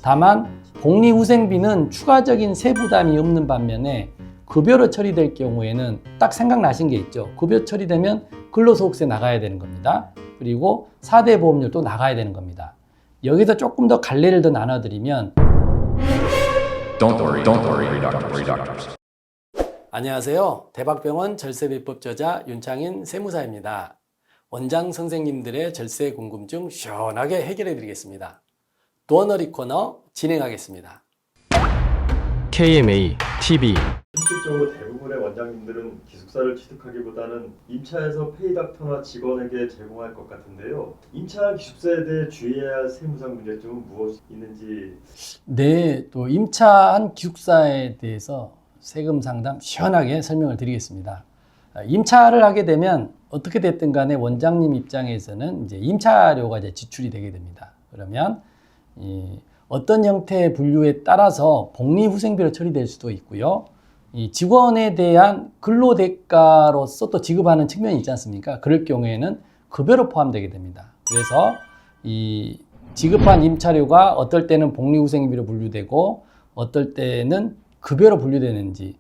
다만 복리후생비는 추가적인 세부담이 없는 반면에 급여로 처리될 경우에는 딱 생각나신 게 있죠. 급여 처리되면 근로소득세 나가야 되는 겁니다. 그리고 4대 보험료도 나가야 되는 겁니다. 여기서 조금 더 갈래를 더 나눠드리면 Don't worry, doctors. 안녕하세요. 대박병원 절세비법 저자 윤창인 세무사입니다. 원장 선생님들의 절세 궁금증 시원하게 해결해 드리겠습니다. 도어너리 코너 진행하겠습니다. KMA TV 실질적으로 대부분의 원장님들은 기숙사를 취득하기보다는 임차에서 페이닥터나 직원에게 제공할 것 같은데요. 임차 기숙사에 대해 주의해야 할 세무상 문제점은 무엇이 있는지. 네, 또 임차한 기숙사에 대해서 세금 상담 시원하게 설명을 드리겠습니다. 임차를 하게 되면 어떻게 됐든 간에 원장님 입장에서는 이제 임차료가 이제 지출이 되게 됩니다. 그러면 어떤 형태의 분류에 따라서 복리후생비로 처리될 수도 있고요. 이 직원에 대한 근로대가로서 또 지급하는 측면이 있지 않습니까? 그럴 경우에는 급여로 포함되게 됩니다. 그래서 이 지급한 임차료가 어떨 때는 복리후생비로 분류되고 어떨 때는 급여로 분류되는지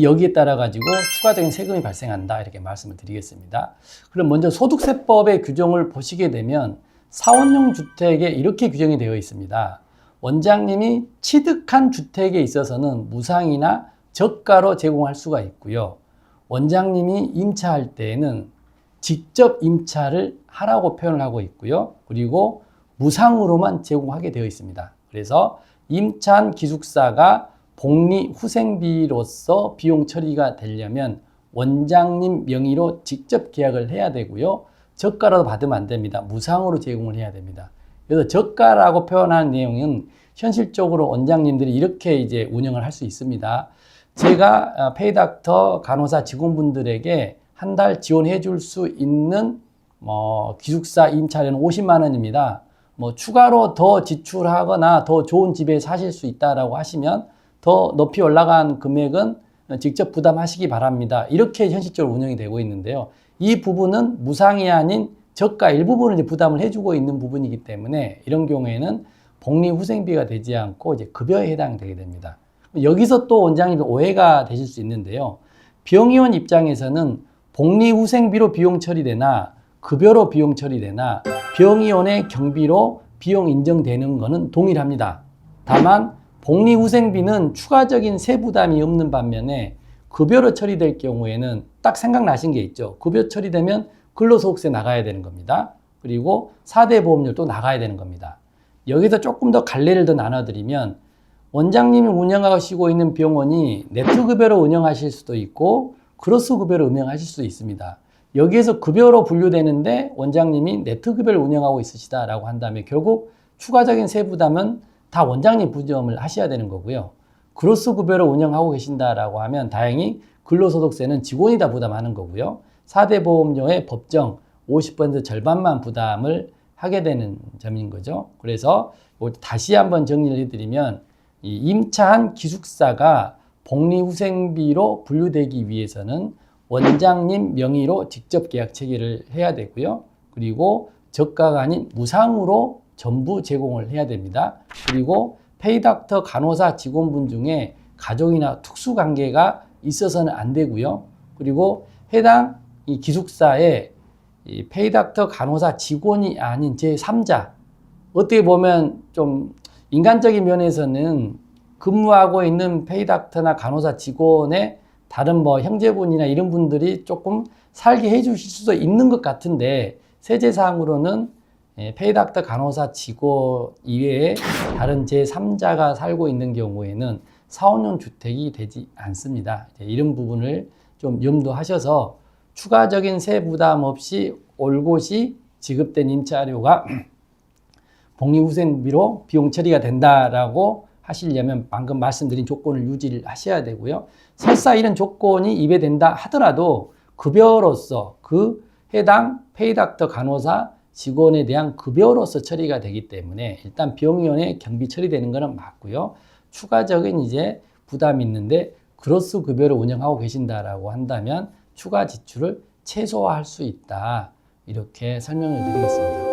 여기에 따라 가지고 추가적인 세금이 발생한다 이렇게 말씀을 드리겠습니다. 그럼 먼저 소득세법의 규정을 보시게 되면 사원용 주택에 이렇게 규정이 되어 있습니다. 원장님이 취득한 주택에 있어서는 무상이나 저가로 제공할 수가 있고요. 원장님이 임차할 때에는 직접 임차를 하라고 표현을 하고 있고요. 그리고 무상으로만 제공하게 되어 있습니다. 그래서 임차한 기숙사가 복리후생비로서 비용 처리가 되려면 원장님 명의로 직접 계약을 해야 되고요. 저가라도 받으면 안 됩니다. 무상으로 제공을 해야 됩니다. 그래서 저가라고 표현하는 내용은 현실적으로 원장님들이 이렇게 이제 운영을 할 수 있습니다. 제가 페이닥터 간호사 직원분들에게 한 달 지원해 줄 수 있는 기숙사 임차료는 50만 원입니다. 추가로 더 지출하거나 더 좋은 집에 사실 수 있다라고 하시면 더 높이 올라간 금액은 직접 부담하시기 바랍니다. 이렇게 현실적으로 운영이 되고 있는데요. 이 부분은 무상이 아닌 저가 일부분을 이제 부담을 해주고 있는 부분이기 때문에 이런 경우에는 복리후생비가 되지 않고 이제 급여에 해당되게 됩니다. 여기서 또 원장님도 오해가 되실 수 있는데요. 병의원 입장에서는 복리후생비로 비용 처리되나 급여로 비용 처리되나 병의원의 경비로 비용 인정되는 것은 동일합니다. 다만 복리후생비는 추가적인 세부담이 없는 반면에 급여로 처리될 경우에는 딱 생각나신 게 있죠. 급여 처리되면 근로소득세 나가야 되는 겁니다. 그리고 4대 보험료도 나가야 되는 겁니다. 여기서 조금 더 갈래를 더 나눠드리면 원장님이 운영하시고 있는 병원이 네트급여로 운영하실 수도 있고 크로스급여로 운영하실 수도 있습니다. 여기에서 급여로 분류되는데 원장님이 네트급여를 운영하고 있으시다라고 한다면 결국 추가적인 세부담은 다 원장님 부담을 하셔야 되는 거고요. 크로스급여로 운영하고 계신다라고 하면 다행히 근로소득세는 직원이 다 부담하는 거고요. 4대 보험료의 법정 50% 절반만 부담을 하게 되는 점인 거죠. 그래서 다시 한번 정리를 해드리면 이 임차한 기숙사가 복리후생비로 분류되기 위해서는 원장님 명의로 직접 계약 체결을 해야 되고요. 그리고 저가가 아닌 무상으로 전부 제공을 해야 됩니다. 그리고 페이닥터 간호사 직원분 중에 가족이나 특수관계가 있어서는 안 되고요. 그리고 해당 이 기숙사에 이 페이닥터 간호사 직원이 아닌 제3자, 어떻게 보면 좀 인간적인 면에서는 근무하고 있는 페이닥터나 간호사 직원의 다른 형제분이나 이런 분들이 조금 살게 해주실 수도 있는 것 같은데 세제사항으로는 페이닥터 간호사 직원 이외에 다른 제3자가 살고 있는 경우에는 사원용 주택이 되지 않습니다. 이런 부분을 좀 염두하셔서 추가적인 세 부담 없이 올곧이 지급된 임차료가 복리후생비로 비용 처리가 된다라고 하시려면 방금 말씀드린 조건을 유지를 하셔야 되고요. 설사 이런 조건이 입에된다 하더라도 급여로서 그 해당 페이닥터 간호사 직원에 대한 급여로서 처리가 되기 때문에 일단 병의원에 경비 처리되는 것은 맞고요. 추가적인 이제 부담이 있는데 크로스 급여를 운영하고 계신다라고 한다면 추가 지출을 최소화할 수 있다. 이렇게 설명을 드리겠습니다.